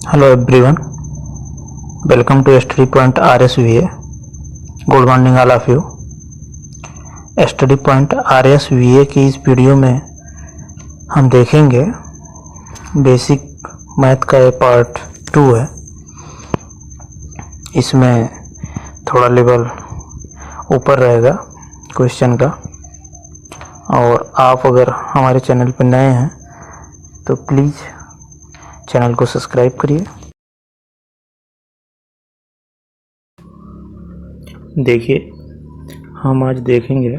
Hello everyone, welcome to Study Point RSVA. Good morning all of you. Study point RSVA की इस video में हम देखेंगे basic math का ये पार्ट 2 है। इसमें थोड़ा लेवल ऊपर रहेगा क्वेश्चन का, और आप अगर हमारे चैनल पर नए हैं तो प्लीज़ चैनल को सब्सक्राइब करिए। देखिए, हम आज देखेंगे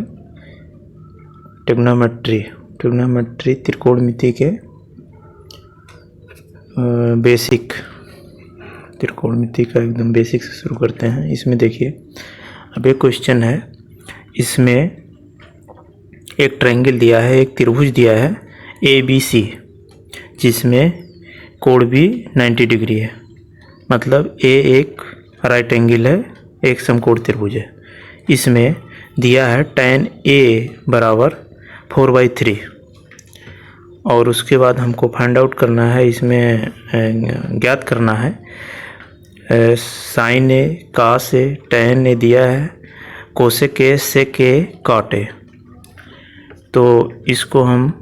ट्रिग्नोमेट्री त्रिकोणमिति के बेसिक। त्रिकोणमिति का एकदम बेसिक से शुरू करते हैं। इसमें देखिए, अब एक क्वेश्चन है, इसमें एक ट्रायंगल दिया है, एक त्रिभुज दिया है ABC, जिसमें कोण भी 90 डिग्री है। मतलब A एक राइट एंगल है, एक समकोण त्रिभुज है। इसमें दिया है tan A बराबर 4/3, और उसके बाद हमको फाइंड आउट करना है, इसमें ज्ञात करना है sin A, cos A, tan A दिया है, cosec A, sec A, cot A। तो इसको हम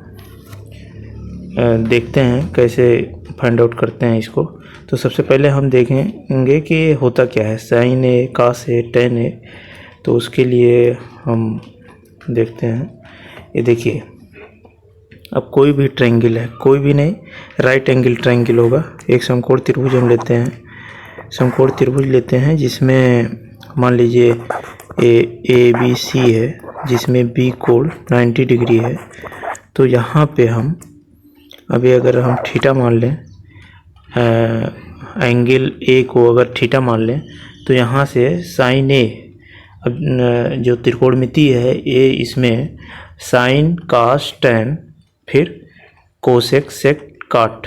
देखते हैं कैसे फाइंड आउट करते हैं इसको। तो सबसे पहले हम देखेंगे कि होता क्या है, sign A, cos A, ten ए। तो उसके लिए हम देखते हैं, ये देखिए, अब कोई भी ट्रायंगल है, कोई भी नहीं, राइट एंगल ट्रायंगल होगा। एक समकोण त्रिभुज हम लेते हैं, समकोण त्रिभुज लेते हैं जिसमें मान लीजिए ABC है, जिसमें B कोण 90 डिग्री है। तो यहाँ पे हम अभी अगर हम थीटा मान लें, एंगल A को अगर थीटा मान लें, तो यहाँ से साइन A, अब जो त्रिकोणमिति है A, इसमें साइन, कॉस, टेन, फिर कोसेक, सेक, कॉट,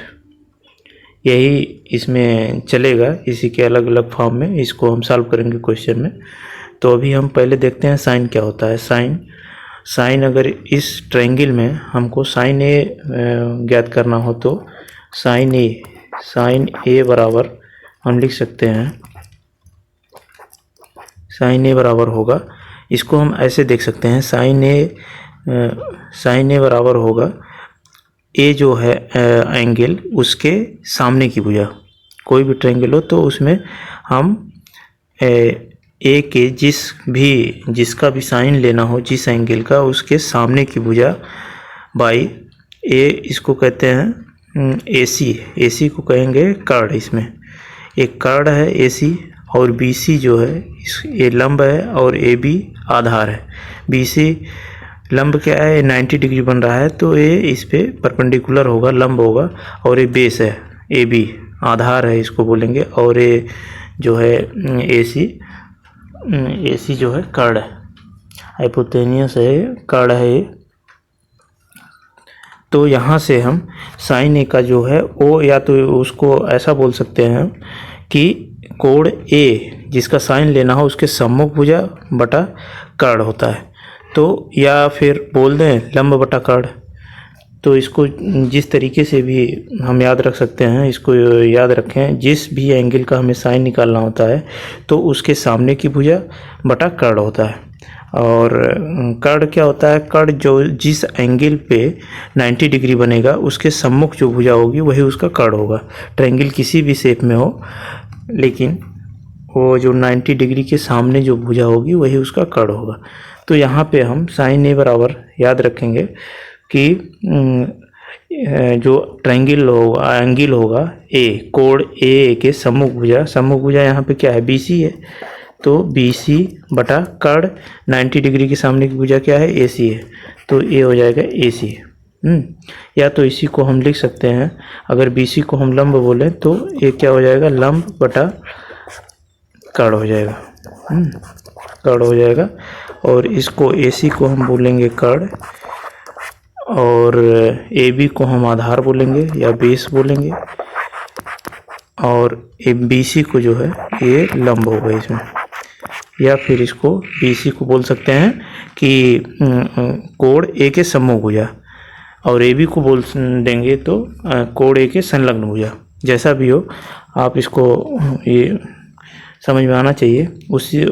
यही इसमें चलेगा। इसी के अलग अलग फॉर्म में इसको हम सॉल्व करेंगे क्वेश्चन में। तो अभी हम पहले देखते हैं साइन क्या होता है। साइन अगर इस ट्रायंगल में हमको साइन ए ज्ञात करना हो, तो साइन ए बराबर हम लिख सकते हैं, साइन ए बराबर होगा, इसको हम ऐसे देख सकते हैं, साइन ए बराबर होगा ए जो है एंगल, उसके सामने की भुजा। कोई भी ट्रायंगल हो तो उसमें हम ए के जिसका भी साइन लेना हो, जिस एंगल का, उसके सामने की भुजा बाई ए, इसको कहते हैं AC को कहेंगे कर्ड। इसमें एक कर्ड है AC, और BC जो है ये लंब है, और AB आधार है। BC लंब क्या है, 90 डिग्री बन रहा है, तो ये इस पे परपेंडिकुलर होगा, लंब होगा, और ये बेस है, AB आधार है, इसको बोलेंगे। और ये जो है AC जो है कर्ड है, हाइपोटेनियस है, कर्ड है ये। तो यहाँ से हम साइन ए का जो है ओ, या तो उसको ऐसा बोल सकते हैं कि कोण A जिसका साइन लेना हो, उसके सम्मुख भुजा बटा कर्ड होता है। तो या फिर बोल दें लंब बटा कर्ड। तो इसको जिस तरीके से भी हम याद रख सकते हैं, इसको याद रखें, जिस भी एंगल का हमें साइन निकालना होता है तो उसके सामने की भुजा बटा कर्ड होता है। और कर्ड क्या होता है, कर्ड जो जिस एंगल पे 90 डिग्री बनेगा, उसके सम्मुख जो भुजा होगी वही उसका कर्ड होगा। ट्रायंगल किसी भी शेप में हो, लेकिन वो जो 90 डिग्री के सामने जो भुजा होगी वही उसका कर्ड होगा। तो यहाँ पे हम साइन ए बराबर याद रखेंगे कि जो ट्रायंगल होगा, एंगल होगा A, कोण A के सम्मुख भुजा यहाँ पे क्या है, BC है। तो BC बटा कर्ड, 90 डिग्री के सामने की भुजा क्या है, AC है। तो ये हो जाएगा AC। या तो इसी को हम लिख सकते हैं, अगर BC को हम लंब बोलें तो ये क्या हो जाएगा, लंब बटा कर्ड हो जाएगा, कर्ड हो जाएगा। और इसको AC को हम बोलेंगे कर्ड, और AB को हम आधार बोलेंगे या बेस बोलेंगे, और BC को जो है ये लंब होगा इसमें। या फिर इसको BC को बोल सकते हैं कि कोण A के सम्मुख भुजा, और AB को बोल देंगे तो कोण A के संलग्न भुजा। जैसा भी हो आप इसको ये समझ में आना चाहिए। उसी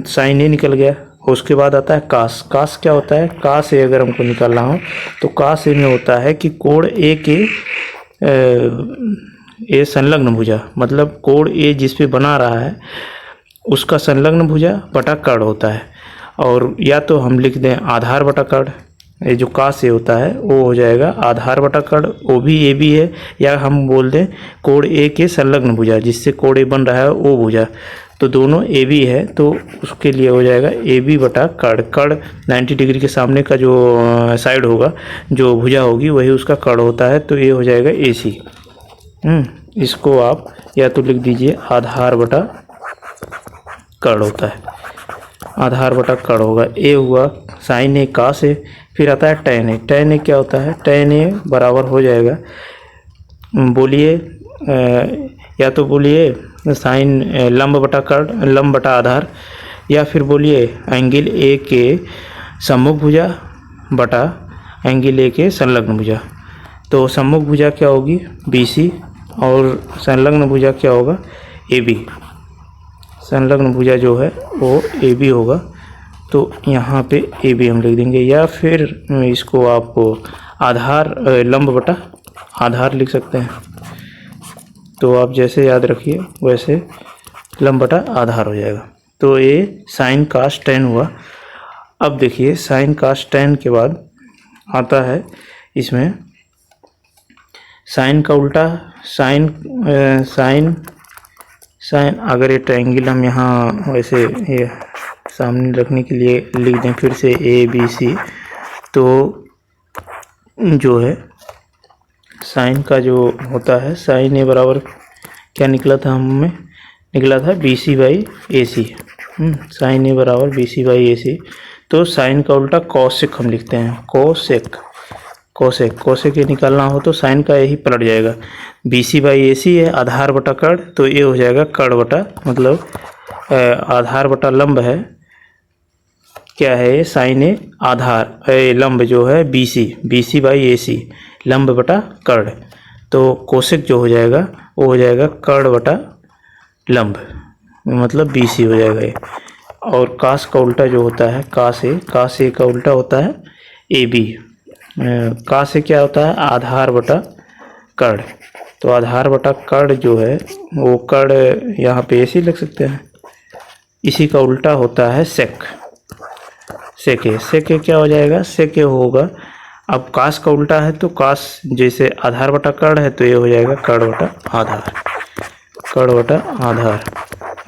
साइन ए निकल गया। उसके बाद आता है कास। कास क्या होता है? कास ए अगर हमको निकालना हो तो कास ए में होता है कि कोण ए के ए संलग्न भुजा, मतलब कोण ए जिस पे बना रहा है उसका संलग्न भुजा बटा कर्ण होता है। और या तो हम लिख दें आधार बटा कर्ण, ये जो कास ए होता है वो हो जाएगा आधार बटा कर्ण, वो भी ए बी है, या हम बोल दें कोण ए के संलग्न भुजा जिससे कोण ए बन रहा है वो भुजा, तो दोनों ए बी है तो उसके लिए हो जाएगा ए बी बटा कर्ण। कर्ण 90 डिग्री के सामने का जो साइड होगा, जो भुजा होगी वही उसका कर्ण होता है, तो ये हो जाएगा ए सी। इसको आप या तो लिख दीजिए आधार बटा कर्ण होता है, आधार बटा कर्ण होगा। ए हुआ साइन ए कास ए। फिर आता है टैन ए। टैन ए क्या होता है? टैन ए बराबर हो जाएगा, बोलिए या तो बोलिए साइन लंब बटा कर्ण, लंब बटा आधार, या फिर बोलिए एंगल ए के सम्मुख भुजा बटा एंगल ए के संलग्न भुजा। तो सम्मुख भुजा क्या होगी? बी सी, और संलग्न भुजा क्या होगा? A B. संलग्न भुजा जो है वो ए बी होगा, तो यहाँ पे ए बी हम लिख देंगे, या फिर इसको आप आधार लंब बटा आधार लिख सकते हैं। तो आप जैसे याद रखिए वैसे लंब बटा आधार हो जाएगा। तो ये साइन कास टैन हुआ। अब देखिए साइन कास टैन के बाद आता है इसमें साइन का उल्टा, साइन साइन अगर ये ट्रायंगल हम यहाँ वैसे ये सामने रखने के लिए लिख दें फिर से ए बी सी, तो जो है साइन का जो होता है साइन ए बराबर क्या निकला था? हमें निकला था B C by A C. Sine A बराबर बी सी बाई ए सी। तो साइन का उल्टा कॉसेक हम लिखते हैं, कोसेक। कोसेक कोसेक ये निकालना हो तो साइन का यही पलट जाएगा। बी सी बाई ए सी है आधार बटा कर्ण, तो ये हो जाएगा कर्ण बटा, मतलब आधार बटा लंब है, क्या है ये? साइन ए आधार लंब जो है बी सी बाई ए सी, लंब बटा कर्ण। तो कोसेक जो हो जाएगा वो हो जाएगा कर्ण बटा लंब, मतलब बी सी हो जाएगा ये। और कास का उल्टा जो होता है कास ए का उल्टा होता है ए बी। कास ए क्या होता है? आधार बटा कर्ण। तो आधार बटा कर्ण जो है वो कर्ण यहाँ पे ऐसे लिख सकते हैं। इसी का उल्टा होता है सेक। सेक ए क्या हो जाएगा? सेक ए होगा, अब कास का उल्टा है तो कास जैसे आधार बटा कर्ण है तो ये हो जाएगा कर्ण बटा आधार, कर्ण बटा आधार।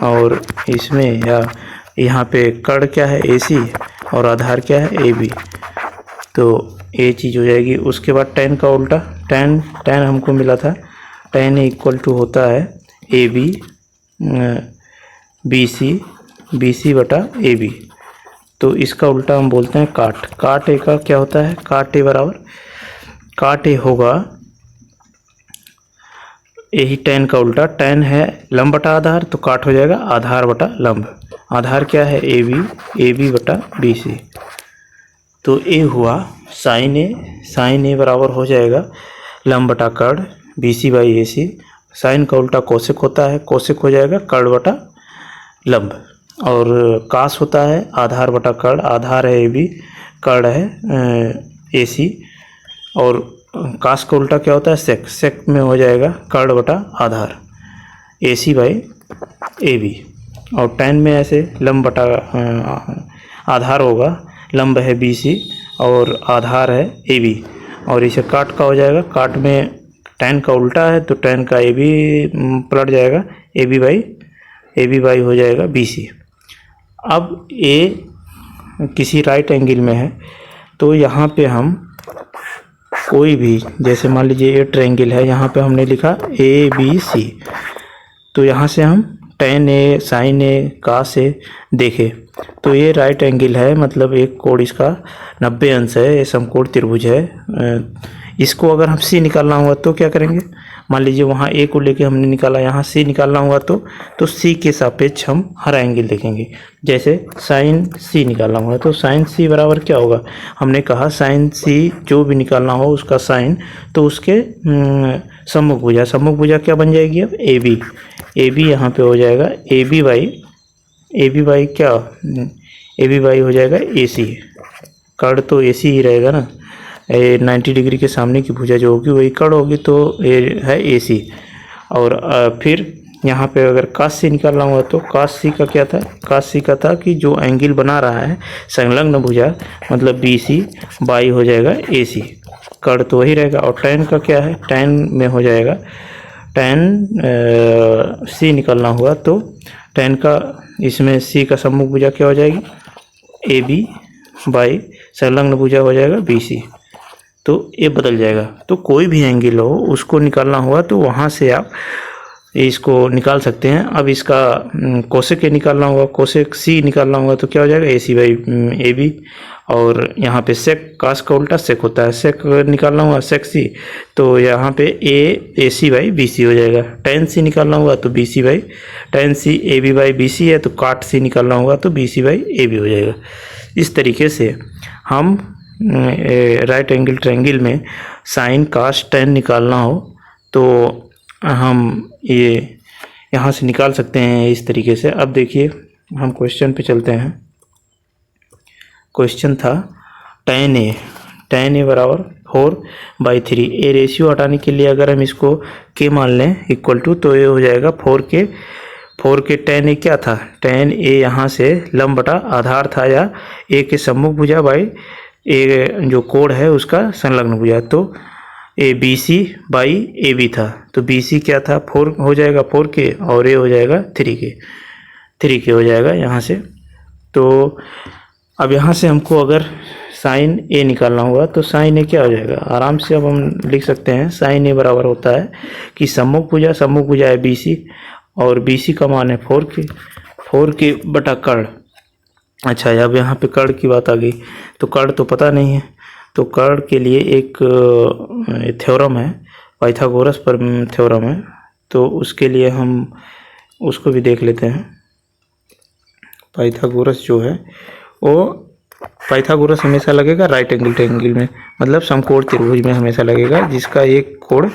और इसमें या यहाँ पे कर्ण क्या है? ए सी, और आधार क्या है? ए बी, तो ये चीज़ हो जाएगी। उसके बाद टैन का उल्टा, टैन हमको मिला था, टैन इक्वल टू होता है ए बी बी सी बटा ए बी। तो इसका उल्टा हम बोलते हैं काट। काट ए का क्या होता है? काट ए बराबर काट ए होगा यही टैन का उल्टा। टैन है लंब बटा आधार, तो काट हो जाएगा आधार बटा लंब। आधार क्या है? ए बी बटा बी सी। तो ए हुआ साइन ए बराबर हो जाएगा लंब बटा कर्ण B C by A C. Sine का उल्टा कोसेक होता है, कोसेक हो जाएगा कर्ण बटा लंब। और कास होता है आधार बटा कर्ण, आधार है ए बी, कर्ण है ए सी। और कास का उल्टा क्या होता है? सेक। सेक में हो जाएगा कर्ण बटा आधार ए सी बाई ए बी। और टैन में ऐसे लंब बटा आधार होगा, लंब है बी सी और आधार है ए बी। और इसे काट का हो जाएगा, काट में टैन का उल्टा है तो टैन का ए बी पलट जाएगा, ए बी बाई हो जाएगा बी सी। अब ए किसी राइट एंगल में है तो यहाँ पे हम कोई भी, जैसे मान लीजिए ये ट्रायंगल है, यहाँ पे हमने लिखा ए बी सी, तो यहाँ से हम टैन ए, साइन ए, कास ए देखे तो ये राइट एंगल है, मतलब एक कोण इसका 90 अंश है, ये समकोण त्रिभुज है। इसको अगर हम सी निकालना हुआ तो क्या करेंगे? मान लीजिए वहाँ ए को लेके हमने निकाला, यहाँ सी निकालना हुआ तो सी के सापेक्ष हम हर एंगल देखेंगे। जैसे साइन सी निकालना हुआ तो साइन सी बराबर क्या होगा? हमने कहा साइन सी जो भी निकालना हो उसका साइन, तो उसके सम्मुख भुजा क्या बन जाएगी अब ए बी यहाँ पे हो जाएगा ए बी बाई क्या ए बी बाई हो जाएगा ए सी। कर्ण तो ए सी ही रहेगा ना, 90 डिग्री के सामने की भुजा जो होगी वही कर्ण होगी, तो ये है ए सी। और फिर यहाँ पे अगर कास सी निकालना हुआ तो कास सी का क्या था, कास सी का था कि जो एंगल बना रहा है संलग्न भुजा मतलब बी सी बाई हो जाएगा ए सी। कर्ण तो वही रहेगा। और टैन का क्या है, टैन में हो जाएगा टैन सी निकालना हुआ तो टैन का इसमें सी का सम्मुख भुजा क्या हो जाएगी ए बी बाई संलग्न भुजा हो जाएगा बी सी। तो ये बदल जाएगा। तो कोई भी एंगल हो उसको निकालना हुआ तो वहाँ से आप इसको निकाल सकते हैं। अब इसका कोसेक ए निकालना होगा, कोसेक सी निकालना होगा तो क्या हो जाएगा ए सी बाई ए बी। और यहाँ पे सेक कास का उल्टा सेक होता है, सेक निकालना हुआ सेक सी तो यहाँ पे ए सी बाई बी सी हो जाएगा। टैन सी निकालना हुआ तो B C by tan C A B by B C है तो काट सी निकालना होगा तो B C by A B हो जाएगा। इस तरीके से हम राइट एंगल ट्रायंगल में साइन कास टैन निकालना हो तो हम ये यहाँ से निकाल सकते हैं इस तरीके से। अब देखिए हम क्वेश्चन पे चलते हैं। क्वेश्चन था tan ए बराबर 4/3। ए रेशियो हटाने के लिए अगर हम इसको k मान लें इक्वल टू तो ये हो जाएगा 4k tan ए क्या था, tan ए यहाँ से लंब बटा आधार था या ए के सम्मुख भुजा बाई ए जो कोण है उसका संलग्न भुजा, तो A B C by A B था तो बी सी क्या था 4 हो जाएगा 4k और ए हो जाएगा 3k हो जाएगा यहाँ से। तो अब यहाँ से हमको अगर साइन ए निकालना हुआ तो साइन ए क्या हो जाएगा, आराम से अब हम लिख सकते हैं साइन ए बराबर होता है कि सम्मुख भुजा है बी सी और बी सी का मान है 4k बटा कर्ण। अच्छा अब यहाँ पे कर्ण की बात आ गई तो कर्ण तो पता नहीं है, तो कर्ण के लिए एक थ्योरम है पाइथागोरस पर थ्योरम है, तो उसके लिए हम उसको भी देख लेते हैं। पाइथागोरस जो है वो पाइथागोरस हमेशा लगेगा राइट एंगल ट्रायंगल में, मतलब समकोण त्रिभुज में हमेशा लगेगा जिसका एक कोण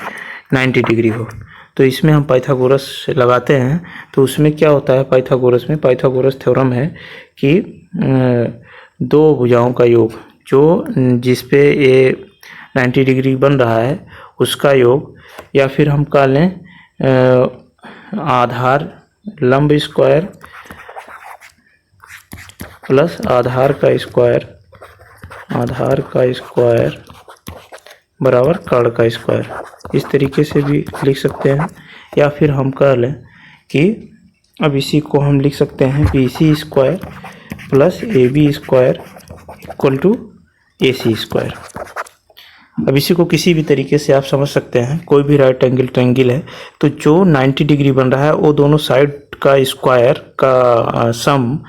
90 डिग्री हो। तो इसमें हम पाइथागोरस लगाते हैं तो उसमें क्या होता है पाइथागोरस में, पाइथागोरस थ्योरम है कि दो भुजाओं का योग जो जिस पे ये 90 डिग्री बन रहा है उसका योग, या फिर हम कह लें आधार लंब स्क्वायर प्लस आधार का स्क्वायर बराबर कर्ण का स्क्वायर, इस तरीके से भी लिख सकते हैं। या फिर हम कह लें कि अब इसी को हम लिख सकते हैं B C square plus A B square equal to A C square. अब इसी को किसी भी तरीके से आप समझ सकते हैं। कोई भी राइट एंगल ट्रायंगल है तो जो 90 डिग्री बन रहा है वो दोनों साइड का स्क्वायर का सम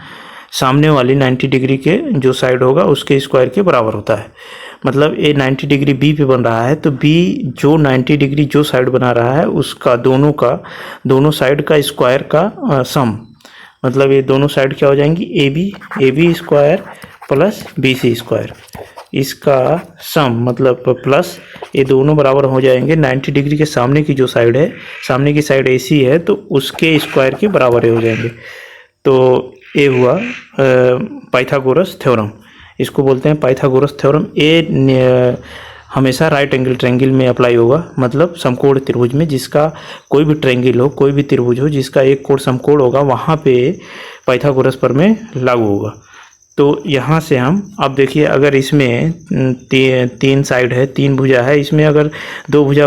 सामने वाली 90 डिग्री के जो साइड होगा उसके स्क्वायर के बराबर होता है। मतलब ए 90 डिग्री बी पे बन रहा है तो बी जो 90 डिग्री जो साइड बना रहा है उसका दोनों साइड का स्क्वायर का सम, मतलब ये दोनों साइड क्या हो जाएंगी A B square plus B C square, इसका सम मतलब प्लस ये दोनों बराबर हो जाएंगे 90 डिग्री के सामने की जो साइड है, सामने की साइड ए सी है तो उसके स्क्वायर के बराबर हो जाएंगे। तो ये हुआ पाइथागोरस थ्योरम, इसको बोलते हैं पाइथागोरस थ्योरम। ये हमेशा राइट एंगल ट्रायंगल में अप्लाई होगा, मतलब समकोण त्रिभुज में जिसका कोई भी ट्रायंगल हो कोई भी त्रिभुज हो जिसका एक कोण समकोण होगा वहाँ पे पाइथागोरस पर में लागू होगा। तो यहाँ से हम अब देखिए अगर इसमें तीन साइड है, तीन भुजा है, इसमें अगर दो भुजा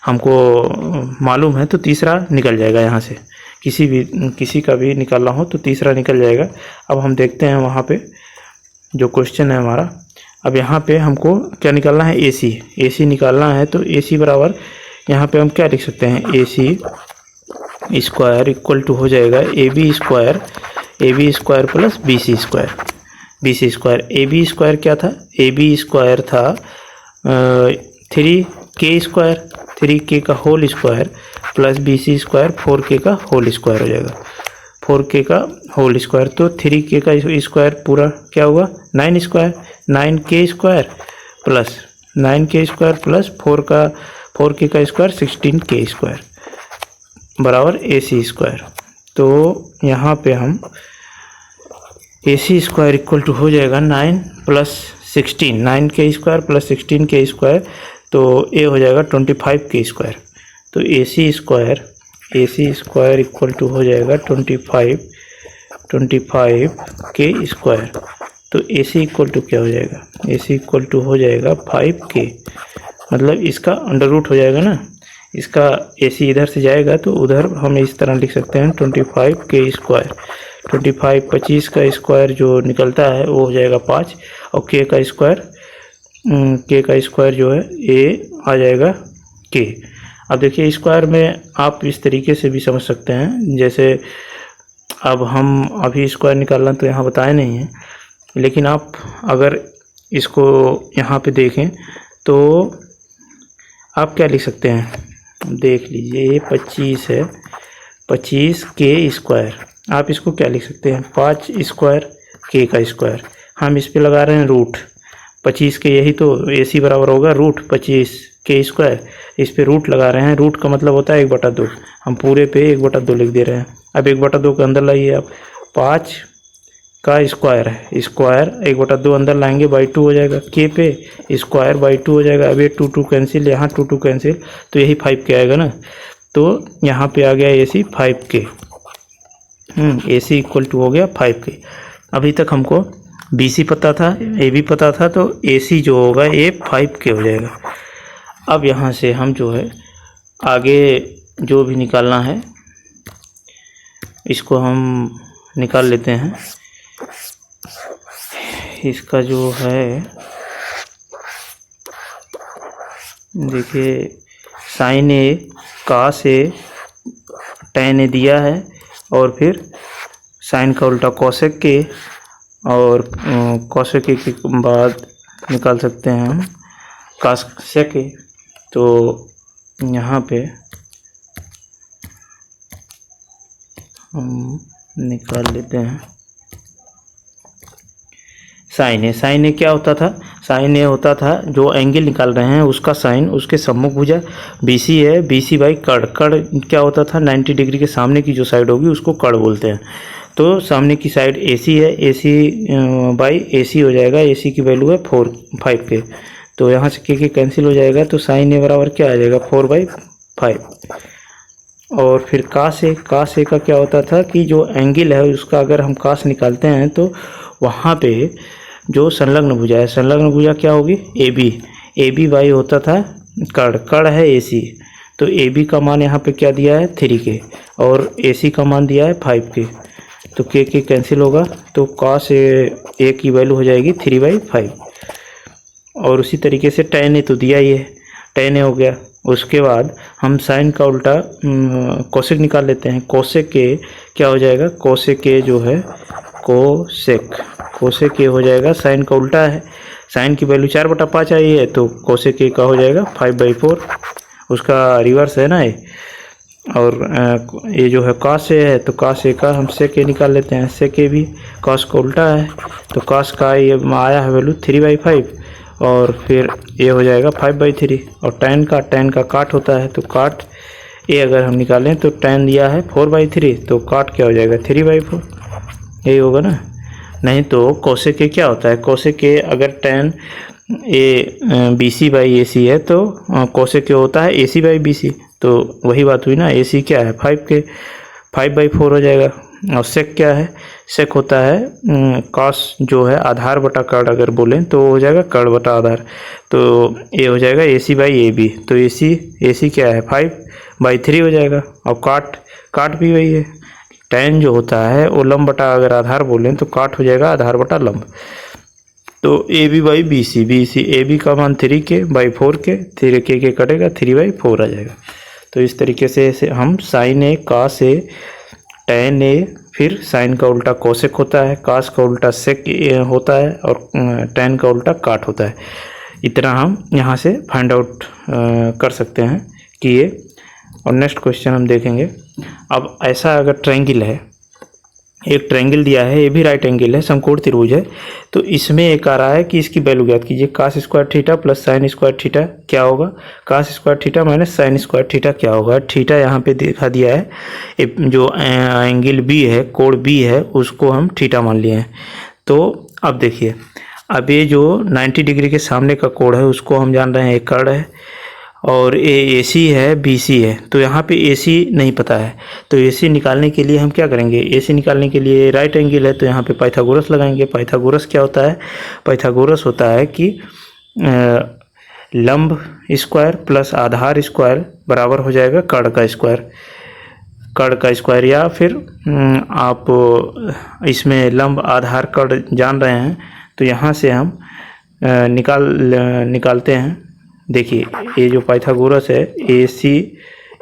हमको मालूम है तो तीसरा निकल जाएगा। यहाँ से किसी का भी निकालना हो तो तीसरा निकल जाएगा। अब हम देखते हैं वहाँ पे जो क्वेश्चन है हमारा। अब यहाँ पे हमको क्या निकालना है, ए सी निकालना है। तो ए सी बराबर यहाँ पे हम क्या लिख सकते हैं, A C square equal to हो जाएगा A B square plus B C square. A B square क्या था, ए बी स्क्वायर था 3k का whole square plus B C square 4k का होल स्क्वायर हो जाएगा, 4k का होल स्क्वायर। तो 3k का स्क्वायर पूरा क्या हुआ 9 square, 9k square plus 4 4k का स्क्वायर 16k स्क्वायर बराबर AC स्क्वायर। तो यहाँ पे हम AC स्क्वायर इक्वल टू हो जाएगा 9 + 16, 9k स्क्वायर + 16k स्क्वायर, तो A हो जाएगा 25k स्क्वायर। तो AC स्क्वायर इक्वल टू हो जाएगा 25k स्क्वायर। तो AC इक्वल टू क्या हो जाएगा, AC इक्वल टू हो जाएगा 5k, मतलब इसका अंडर रूट हो जाएगा ना, इसका AC इधर से जाएगा तो उधर हम इस तरह लिख सकते हैं 25k स्क्वायर। 25 का स्क्वायर जो निकलता है वो हो जाएगा 5, और k का स्क्वायर जो है A आ जाएगा k। अब देखिए स्क्वायर में आप इस तरीके से भी समझ सकते हैं, जैसे अब हम अभी स्क्वायर निकालना तो यहाँ बताए नहीं है, लेकिन आप अगर इसको यहाँ पे देखें तो आप क्या लिख सकते हैं, देख लीजिए ये 25 है, 25k स्क्वायर, आप इसको क्या लिख सकते हैं 5 स्क्वायर k का स्क्वायर। हम इस पे लगा रहे हैं रूट 25 के, यही तो AC बराबर होगा रूट 25k स्क्वायर, इस पे रूट लगा रहे हैं। रूट का मतलब होता है 1/2, हम पूरे पे 1/2 लिख दे रहे हैं। अब 1/2 के अंदर लाइए आप, 5 का स्क्वायर है, स्क्वायर 1/2 अंदर लाएंगे बाई 2 हो जाएगा, k पे स्क्वायर बाई 2 हो जाएगा। अब ये 2 कैंसिल, यहाँ 2 कैंसिल, तो यही 5k आएगा ना। तो यहाँ पे आ गया AC 5k, AC equal to हो गया 5k। अभी तक हमको BC पता था, AB पता था, तो AC जो होगा ये 5k हो जाएगा। अब यहाँ से हम जो है आगे जो भी निकालना है इसको हम निकाल लेते हैं। इसका जो है देखिए sign A cos A tan A दिया है, और फिर साइन का उल्टा कोसेक के, और कोसेक के बाद निकाल सकते हैं हम कासेक के। तो यहाँ पे हम निकाल लेते हैं साइन ए क्या होता था, साइन ए होता था जो एंगल निकाल रहे हैं उसका साइन, उसके सम्मुख भुजा BC है, BC बाई कड़, कड़ क्या होता था 90 डिग्री के सामने की जो साइड होगी उसको कड़ बोलते हैं। तो सामने की साइड AC है, AC बाई AC हो जाएगा, AC की वैल्यू है 5k, तो यहाँ से के कैंसिल हो जाएगा, तो साइन ए बराबर क्या आ जाएगा 4/5। और फिर कास ए का क्या होता था कि जो एंगल है उसका अगर हम कास निकालते हैं तो वहाँ पे जो संलग्न भुजा है, संलग्न भुजा क्या होगी AB बाई होता था कड़ है AC, तो AB का मान यहाँ पे क्या दिया है 3k, और AC का मान दिया है 5k, तो के कैंसिल होगा, तो cos A की वैल्यू हो जाएगी 3/5। और उसी तरीके से tan A तो दिया ही है, tan A हो गया। उसके बाद हम साइन का उल्टा कोसेक निकाल लेते हैं। कोसेक के क्या हो जाएगा, कोसेक के जो है कोसेक के हो जाएगा, साइन का उल्टा है, साइन की वैल्यू 4/5 आई है, तो कोसेक के का हो जाएगा 5/4, उसका रिवर्स है ना ये। और ये जो है cos A है, तो cos A का हम sec A निकाल लेते हैं, sec A भी cos का उल्टा है, तो cos का ये आया है वैल्यू 3/5, और फिर ये हो जाएगा 5/3। और tan का काट होता है, तो काट A अगर हम निकालें तो tan दिया है 4/3, तो काट क्या हो जाएगा 3/4, यही होगा ना। नहीं तो cosec A क्या होता है, cosec A अगर tan A BC/AC है तो cosec A होता है AC/BC, तो वही बात हुई ना, AC क्या है 5/4 हो जाएगा। और sec क्या है, sec होता है cos जो है आधार बटा कड़, अगर बोलें तो हो जाएगा कड़ बटा आधार, तो ये हो जाएगा AC/AB, तो AC क्या है 5/3 हो जाएगा। और काट भी वही है, tan जो होता है वो लंब बटा अगर आधार बोलें तो काट हो जाएगा आधार बटा लंब, तो AB/BC, AB का मान 3k/4 के, 3k के कटेगा 3/4 आ जाएगा। तो इस तरीके से हम sine A cos A tan A, फिर साइन का उल्टा कोसेक होता है, cos का उल्टा सेक होता है, और tan का उल्टा काट होता है। इतना हम यहाँ से फाइंड आउट कर सकते हैं कि ये। और नेक्स्ट क्वेश्चन हम देखेंगे। अब ऐसा अगर ट्रायंगल है, एक ट्रायंगल दिया है, ये भी राइट एंगल है, समकोण त्रिभुज है। तो इसमें एक आ रहा है कि इसकी वैल्यू ज्ञात कीजिए, cos square theta plus sine square theta क्या होगा, cos square theta minus sine square theta क्या होगा। थीटा यहाँ पे दिखा दिया है, जो एंगल बी है, कोण बी है, उसको हम थीटा मान लिए हैं। तो अब देखिए, अब ये जो 90 डिग्री के सामने का कोण है उसको हम जान रहे हैं एक कर्ण है, और ए सी है, बी सी है। तो यहाँ पे ए सी नहीं पता है, तो ए सी निकालने के लिए हम क्या करेंगे, ए सी निकालने के लिए राइट एंगल है तो यहाँ पे पाइथागोरस लगाएंगे। पाइथागोरस क्या होता है, पाइथागोरस होता है कि लंब स्क्वायर प्लस आधार स्क्वायर बराबर हो जाएगा कर्ण का स्क्वायर। कर्ण का स्क्वायर, या फिर आप इसमें लंब आधार कर्ण जान रहे हैं तो यहाँ से हम निकालते हैं। देखिए, ये जो पाइथागोरस है, A C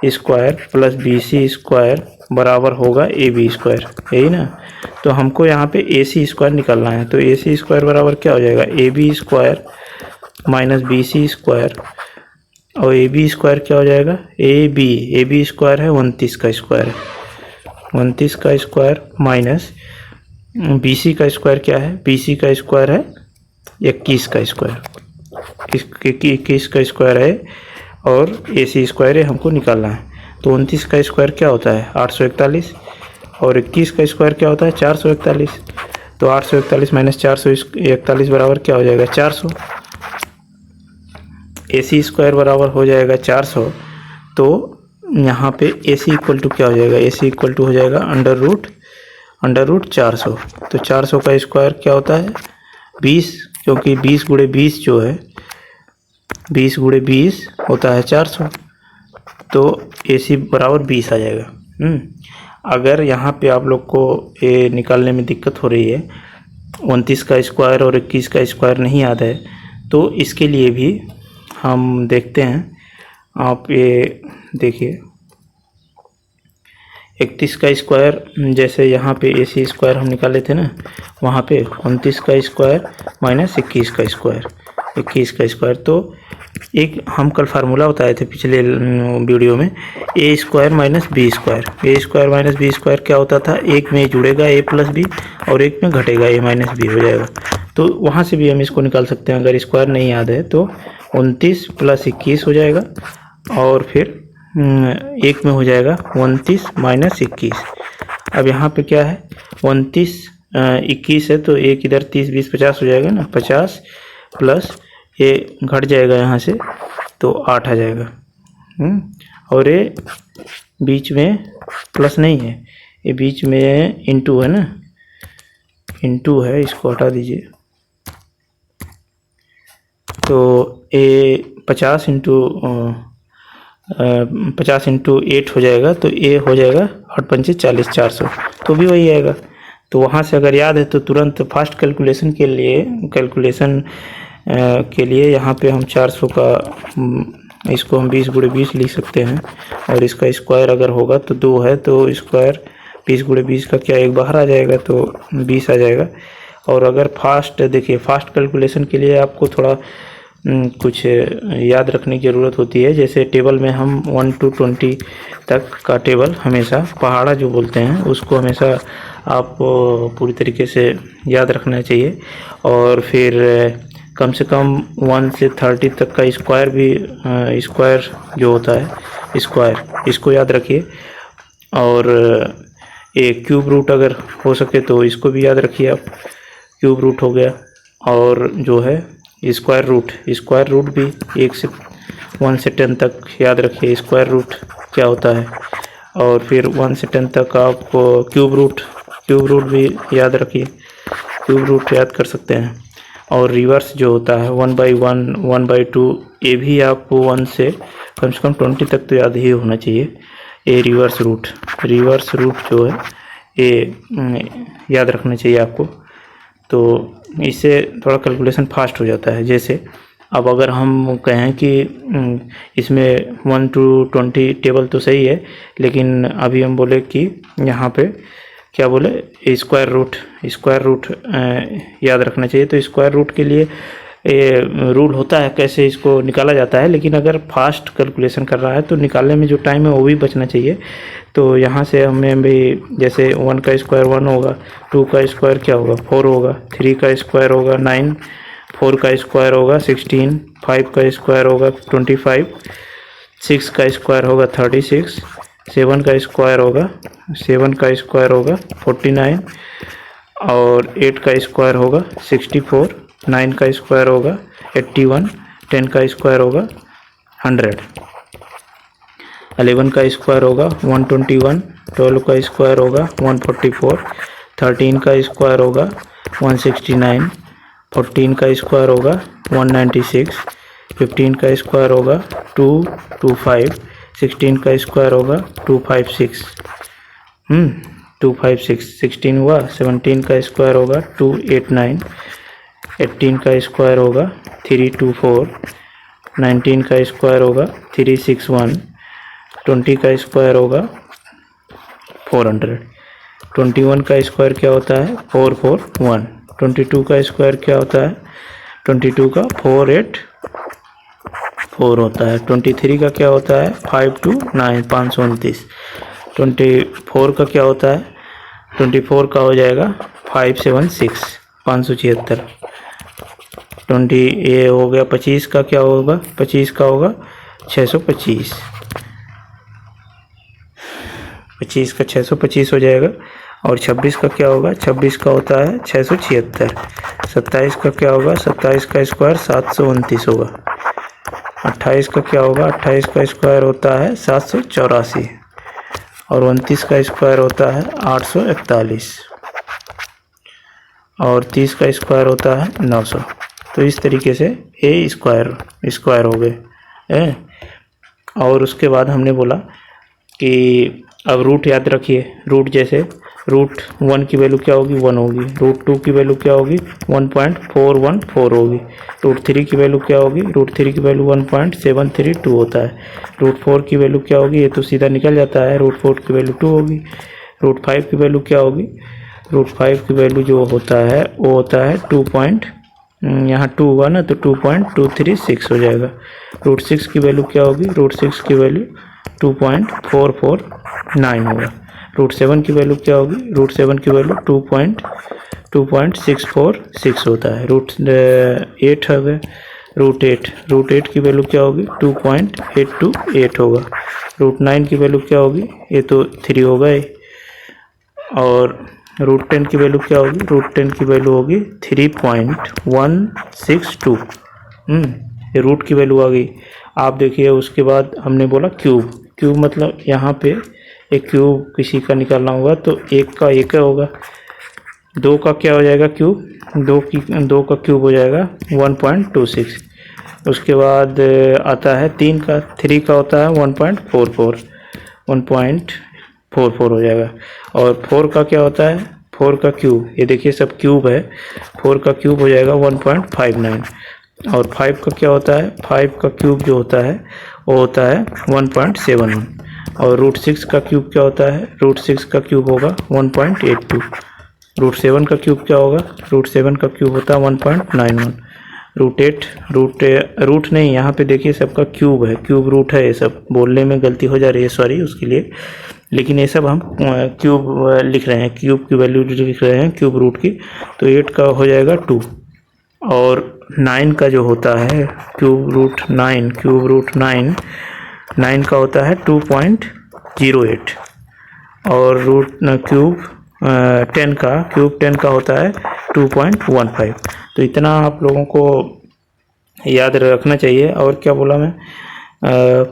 square plus B C square बराबर होगा ए बी स्क्वायर, यही ना। तो हमको यहाँ पे ए सी स्क्वायर निकालना है, तो ए सी स्क्वायर बराबर क्या हो जाएगा, A B square minus B C square, और ए बी स्क्वायर क्या हो जाएगा, ए बी स्क्वायर है 29 का स्क्वायर है, 29 का स्क्वायर माइनस बी सी का स्क्वायर क्या है, बी सी का स्क्वायर है 21 का स्क्वायर, 21 का स्क्वायर है, और ए सी स्क्वायर है हमको निकालना है। तो 29 का स्क्वायर क्या होता है 841, और 21 का स्क्वायर क्या होता है 441। तो 841 माइनस 441 बराबर क्या हो जाएगा 400। ए सी स्क्वायर बराबर हो जाएगा 400। तो यहाँ पे ए सी इक्वल टू क्या हो जाएगा, ए सी इक्वल टू हो जाएगा अंडर रूट 400। तो 400 का स्क्वायर क्या होता है 20, क्योंकि 20 गुणे 20 जो है 20 गुणे 20 होता है 400। तो ए सी बराबर 20 आ जाएगा। अगर यहाँ पे आप लोग को ये निकालने में दिक्कत हो रही है, 29 का स्क्वायर और 21 का स्क्वायर नहीं याद है, तो इसके लिए भी हम देखते हैं। आप ये देखिए, 31 का स्क्वायर, जैसे यहाँ पे ए सी स्क्वायर हम निकाले थे ना, वहाँ पे 29 का स्क्वायर माइनस 21 का स्क्वायर। तो एक हम कल फार्मूला बताए थे पिछले वीडियो में, ए स्क्वायर माइनस बी स्क्वायर। ए स्क्वायर माइनस बी स्क्वायर क्या होता था, एक में जुड़ेगा ए प्लस बी और एक में घटेगा ए माइनस बी हो जाएगा। तो वहाँ से भी हम इसको निकाल सकते हैं। अगर स्क्वायर नहीं याद है तो 29 प्लस 21 हो जाएगा, और फिर एक में हो जाएगा 29 माइनस 21। अब यहाँ पे क्या है 29 21 है, तो एक इधर 30 20 50 हो जाएगा ना, 50 प्लस ये घट जाएगा यहाँ से, तो 8 आ जाएगा। और ये बीच में प्लस नहीं है, ये बीच में इंटू है ना, इंटू है, इसको हटा दीजिए। तो ये 50 इंटू 8 हो जाएगा, तो ये हो जाएगा 8 पंचे 40, 400, तो भी वही आएगा। तो वहाँ से अगर याद है तो तुरंत फास्ट कैलकुलेशन के लिए यहाँ पे हम 400 का, इसको हम 20 गुणे 20 लिख सकते हैं, और इसका स्क्वायर अगर होगा तो 2 है, तो स्क्वायर 20 गुणे 20 का क्या एक बाहर आ जाएगा, तो 20 आ जाएगा। और अगर देखिए फास्ट कैलकुलेशन के लिए आपको थोड़ा कुछ याद रखने की ज़रूरत होती है। जैसे टेबल में हम 1 to 20 तक का टेबल हमेशा, पहाड़ा जो बोलते हैं उसको हमेशा आप पूरी तरीके से याद रखना चाहिए। और फिर कम से कम 1 से 30 तक का स्क्वायर भी, स्क्वायर जो होता है स्क्वायर, इसको याद रखिए। और एक क्यूब रूट अगर हो सके तो इसको भी याद रखिए आप, क्यूब रूट हो गया। और जो है स्क्वायर रूट भी 1 से 10 तक याद रखिए, स्क्वायर रूट क्या होता है। और फिर 1 से 10 तक आप क्यूब रूट भी याद रखिए, क्यूब रूट याद कर सकते हैं। और रिवर्स जो होता है 1/1, 1/2, ये भी आपको 1 से कम 20 तक तो याद ही होना चाहिए। ये रिवर्स रूट जो है ये याद रखना चाहिए आपको। तो इससे थोड़ा कैलकुलेशन फास्ट हो जाता है। जैसे अब अगर हम कहें कि इसमें 1 to 20 टेबल तो सही है, लेकिन अभी हम बोले कि यहाँ पे क्या बोले, स्क्वायर रूट याद रखना चाहिए। तो स्क्वायर रूट के लिए ये रूल होता है कैसे इसको निकाला जाता है, लेकिन अगर फास्ट कैलकुलेशन कर रहा है तो निकालने में जो टाइम है वो भी बचना चाहिए। तो यहाँ से हमें भी जैसे 1 का स्क्वायर 1 होगा, 2 का स्क्वायर क्या होगा 4 होगा, 3 का स्क्वायर होगा 9, 4 का स्क्वायर होगा 16, 5 का स्क्वायर होगा 25, 6 का स्क्वायर होगा 36, 7 का स्क्वायर होगा 49 और 8 का स्क्वायर होगा 64, 9 का स्क्वायर होगा 81, 10 का स्क्वायर होगा 100, 11 का स्क्वायर होगा 121, 12 का स्क्वायर होगा 144, 13 का स्क्वायर होगा 169, 14 का स्क्वायर होगा 196, 15 का स्क्वायर होगा 225, 16 का स्क्वायर होगा 256, 256, 16 हुआ, 17 का स्क्वायर होगा 289, 18 का स्क्वायर होगा 324, 19 का स्क्वायर होगा 361, 20 का स्क्वायर होगा 400, 21 का स्क्वायर क्या होता है 441, 22 का स्क्वायर क्या होता है 22 का 484 होता है, 23 का क्या होता है 529 529, 24 का क्या होता है 24 का हो जाएगा 576 576, 20 ये हो गया। 25 का क्या होगा 25 का होगा 625, 25 का 625 हो जाएगा। और 26 का क्या होगा 26 का होता है 676, 27 का क्या होगा 27 का स्क्वायर 729 होगा, 28 का क्या होगा 28 का स्क्वायर होता है 784 और 29 का स्क्वायर होता है 841 और 30 का स्क्वायर होता है 900। तो इस तरीके से ए स्क्वायर हो गए। और उसके बाद हमने बोला कि अब रूट याद रखिए। रूट जैसे रूट 1 की वैल्यू क्या होगी 1 होगी, रूट 2 की वैल्यू क्या होगी 1.414 होगी, रूट 3 की वैल्यू क्या होगी रूट 3 की वैल्यू 1.732 होता है, रूट 4 की वैल्यू क्या होगी ये तो सीधा निकल जाता है, रूट 4 की वैल्यू 2 होगी, रूट 5 की वैल्यू क्या होगी रूट 5 की वैल्यू जो होता है वो होता है 2. यहाँ 2 हुआ ना तो 2.236 हो जाएगा। रूट 6 की वैल्यू क्या होगी रूट 6 की वैल्यू 2.449 होगा। रूट 7 की वैल्यू क्या होगी रूट 7 की वैल्यू 2.646 होता है। रूट 8 हो गया रूट 8 की वैल्यू क्या होगी 2.828 होगा। रूट 9 की वैल्यू क्या होगी ये तो 3 हो गए। और रूट 10 की वैल्यू क्या होगी रूट 10 की वैल्यू होगी 3.162। ये रूट की वैल्यू आ गई। आप देखिए उसके बाद हमने बोला क्यूब मतलब यहाँ पे एक क्यूब किसी का निकालना होगा तो एक का एक होगा, 2 का क्या हो जाएगा क्यूब 2 का क्यूब हो जाएगा 1.26। उसके बाद आता है 3 का होता है 1.44 हो जाएगा। और 4 का क्या होता है 4 का क्यूब, ये देखिए सब क्यूब है, 4 का क्यूब हो जाएगा 1.59। और 5 का क्या होता है 5 का क्यूब जो होता है वो होता है 1.71। और रूट 6 का क्यूब क्या होता है रूट 6 का क्यूब होगा 1.82। रूट 7 का क्यूब क्या होगा रूट 7 का क्यूब होता है 1.91। रूट 8 रूट नहीं यहाँ पे देखिए सबका क्यूब है, क्यूब रूट है, ये सब बोलने में गलती हो जा रही है सॉरी उसके लिए, लेकिन ये सब हम क्यूब लिख रहे हैं, क्यूब की वैल्यू लिख रहे हैं क्यूब रूट की। तो 8 का हो जाएगा 2। और 9 का जो होता है क्यूब रूट 9 का होता है 2.08। और रूट क्यूब 10 का होता है 2.15। तो इतना आप लोगों को याद रखना चाहिए। और क्या बोला मैं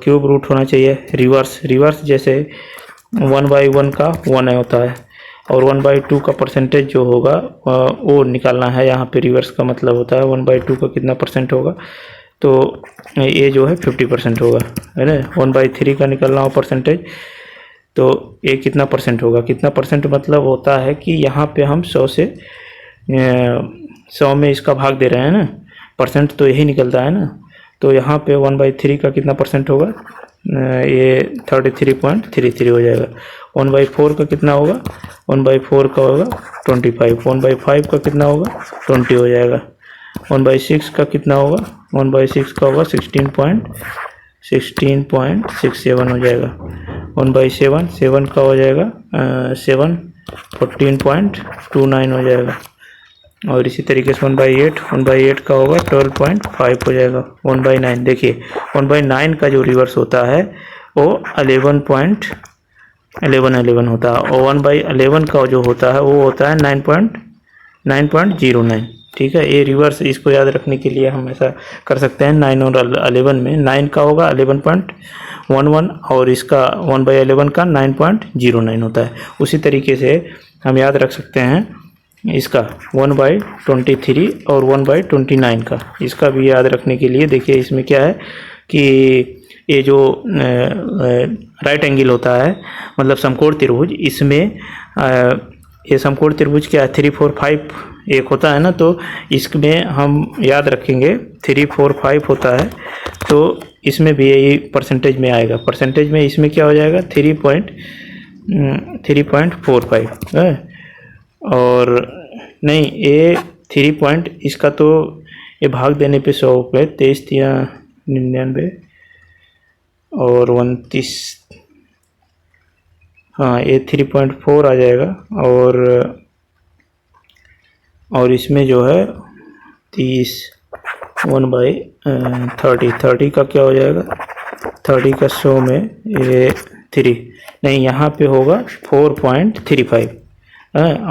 क्यूब रूट होना चाहिए रिवर्स जैसे 1/1 का 1 होता है और 1/2 का परसेंटेज जो होगा वो निकालना है। यहाँ पे रिवर्स का मतलब होता है 1/2 का कितना परसेंट होगा तो ये जो है 50% होगा, है ना। 1/3 का निकालना हो परसेंटेज तो ये कितना परसेंट होगा, कितना परसेंट मतलब होता है कि यहाँ पे हम 100 में इसका भाग दे रहे हैं ना, परसेंट तो यही निकलता है ना। तो यहाँ पे 1/3 का कितना परसेंट होगा ये 33.33 हो जाएगा। 1/4 का कितना होगा 1/4 का होगा 25। 1/5 का कितना होगा 20 हो जाएगा। 1/6 का कितना होगा, 1/6 का होगा 16.67 हो जाएगा। 1/7, 7 का हो जाएगा 7 14.29 हो जाएगा। और इसी तरीके से 1/8 का होगा 12.5 हो जाएगा। 1/9 देखिए 1/9 का जो रिवर्स होता है वो 11.11 होता है, और 1/11 का जो होता है वो होता है 9.09। ठीक है, ये रिवर्स, इसको याद रखने के लिए हम ऐसा कर सकते हैं। 9 और 11 में 9 का होगा 11.11 और इसका 1/11 का 9.09 होता है। उसी तरीके से हम याद रख सकते हैं इसका 1/23 और 1/29 का, इसका भी याद रखने के लिए देखिए इसमें क्या है कि ये जो राइट एंगल होता है मतलब समकोण त्रिभुज, इसमें ये समकोण त्रिभुज क्या है 3, 4, 5 एक होता है ना, तो इसमें हम याद रखेंगे 3, 4, 5 होता है, तो इसमें भी यही परसेंटेज में आएगा। परसेंटेज में इसमें क्या हो जाएगा 3.45 है, और नहीं ये 3 पॉइंट, इसका तो ये भाग देने पे 100 पे 23×99 और 29, हाँ ये 3.4 आ जाएगा। और इसमें जो है 30 1/30 का क्या हो जाएगा 30 का 100 में ये 3 नहीं, यहाँ पे होगा 4.35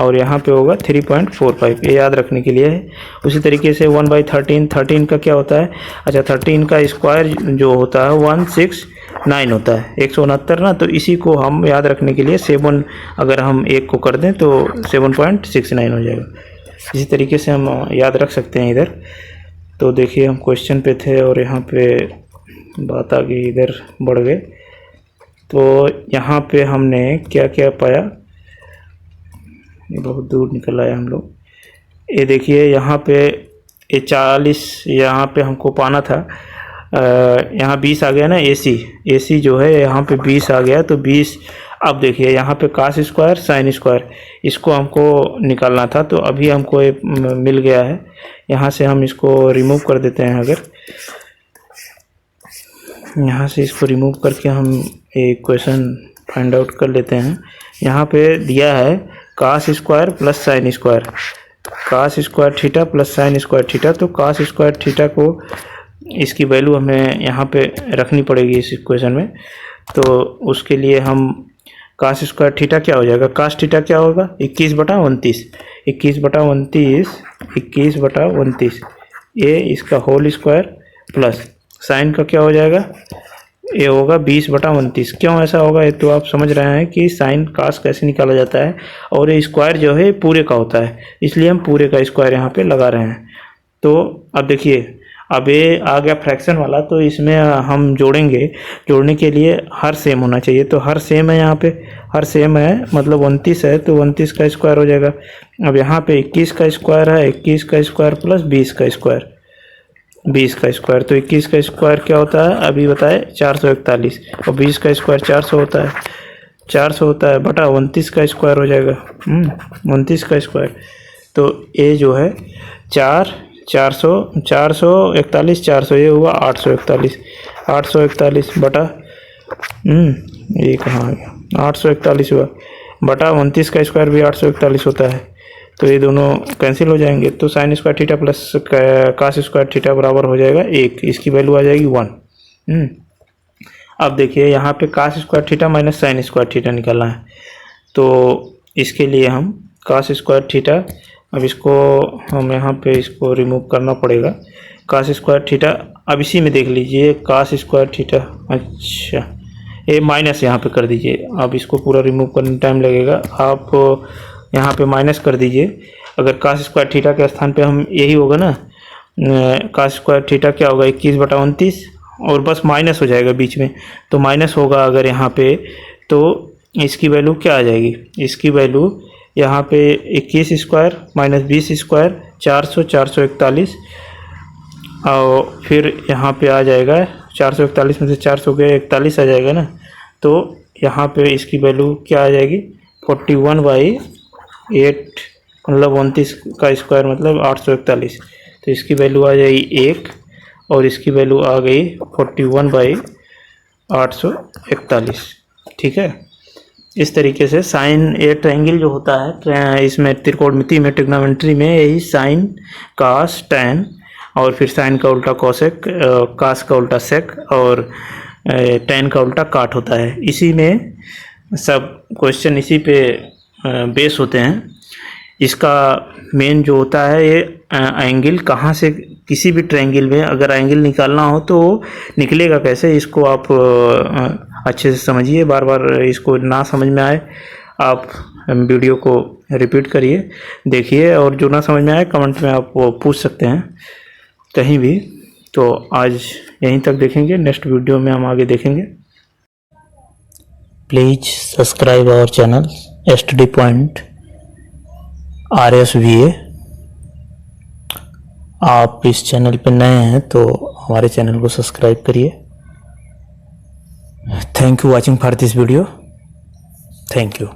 और यहाँ पे होगा 3.45, ये याद रखने के लिए है। उसी तरीके से 1/13 का क्या होता है, अच्छा 13 का स्क्वायर जो होता है 169 होता है, 169 ना, तो इसी को हम याद रखने के लिए 7 अगर हम 1 को कर दें तो 7.69 हो जाएगा। इसी तरीके से हम याद रख सकते हैं इधर। तो देखिए हम क्वेश्चन पे थे और यहाँ पे बात आ गई, इधर बढ़ गए। तो यहाँ पे हमने क्या क्या पाया, ये बहुत दूर निकल आया हम लोग। ये देखिए यहाँ पे ये 40 यहाँ पे हमको पाना था, यहाँ 20 आ गया ना, AC जो है यहाँ पे 20 आ गया, तो 20। अब देखिए यहाँ पे कास स्क्वायर साइन स्क्वायर, इसको हमको निकालना था, तो अभी हमको ये मिल गया है। यहाँ से हम इसको रिमूव कर देते हैं, अगर यहाँ से इसको रिमूव करके हम एक क्वेश्चन फाइंड आउट कर लेते हैं। यहाँ पे दिया है cos square plus sine square, cos square theta plus sine square theta, तो कास स्क्वायर थीटा को इसकी वैल्यू हमें यहाँ पे रखनी पड़ेगी इस इक्वेशन में। तो उसके लिए हम कास स्क्वायर थीटा क्या हो जाएगा, कास थीटा क्या होगा 21/29 ये इसका होल स्क्वायर प्लस साइन का क्या हो जाएगा, ये होगा 20/29। क्यों ऐसा होगा, ये तो आप समझ रहे हैं कि साइन कास कैसे निकाला जाता है, और ये स्क्वायर जो है पूरे का होता है, इसलिए हम पूरे का स्क्वायर यहाँ पे लगा रहे हैं। तो अब देखिए अब ये आ गया फ्रैक्शन वाला, तो इसमें हम जोड़ेंगे, जोड़ने के लिए हर सेम होना चाहिए, तो हर सेम है, यहाँ पे हर सेम है मतलब 29 है, तो 29 का स्क्वायर हो जाएगा। अब यहाँ पे 21 का स्क्वायर है, 21 का स्क्वायर प्लस 20 का स्क्वायर, 20 का स्क्वायर, तो 21 का स्क्वायर क्या होता है अभी बताए 441, और 20 का स्क्वायर 400 होता है, 400 होता है बटा 29 का स्क्वायर हो जाएगा 29 का स्क्वायर। तो ये जो है 441 ये हुआ 841 बटा ये कहाँ आ गया 841 हुआ बटा 29 का स्क्वायर भी 841 होता है, तो ये दोनों कैंसिल हो जाएंगे। तो sine square theta plus cos square theta बराबर हो जाएगा 1, इसकी वैल्यू आ जाएगी 1। अब देखिए यहाँ पे cos square theta minus sine square theta निकालना है, तो इसके लिए हम कास स्क्वायर थीटा, अब इसको हम यहाँ पे इसको रिमूव करना पड़ेगा। कास स्क्वायर थीटा, अब इसी में देख लीजिए कास स्क्वायर थीटा, अच्छा ये माइनस यहाँ पे कर दीजिए, अब इसको पूरा रिमूव करने टाइम लगेगा, आप यहाँ पे माइनस कर दीजिए। अगर कास स्क्वायर थीटा के स्थान पे हम यही होगा ना, कास स्क्वायर थीटा क्या होगा 21/29 और बस माइनस हो जाएगा बीच में, तो माइनस होगा अगर यहाँ पे, तो इसकी वैल्यू क्या आ जाएगी, इसकी वैल्यू यहाँ पे 21 स्क्वायर माइनस 20 स्क्वायर 441 और फिर यहाँ पे आ जाएगा 441 में से 400 गए 41 आ जाएगा ना, तो यहाँ पे इसकी वैल्यू क्या आ जाएगी 41/8 मतलब 29 का स्क्वायर मतलब 841, तो इसकी वैल्यू आ जाएगी 1 और इसकी वैल्यू आ गई 41/841। ठीक है, इस तरीके से साइन ए ट्रायंगल जो होता है इसमें त्रिकोणमिति में ट्रिग्नोमेट्री में यही साइन कास टैन और फिर साइन का उल्टा कोसेक, कास का उल्टा सेक और टैन का उल्टा काट होता है। इसी में सब क्वेश्चन इसी पे बेस होते हैं। इसका मेन जो होता है ये एंगल कहाँ से, किसी भी ट्रायंगल में अगर एंगल निकालना हो तो निकलेगा कैसे, इसको आप अच्छे से समझिए। बार बार इसको ना समझ में आए आप वीडियो को रिपीट करिए, देखिए, और जो ना समझ में आए कमेंट में आप वो पूछ सकते हैं कहीं भी। तो आज यहीं तक देखेंगे, नेक्स्ट वीडियो में हम आगे देखेंगे। Please subscribe our channel STD Point RSVA। आप इस चैनल पर नए हैं तो हमारे चैनल को सब्सक्राइब करिए। Thank you watching for this video. Thank you.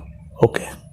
Okay.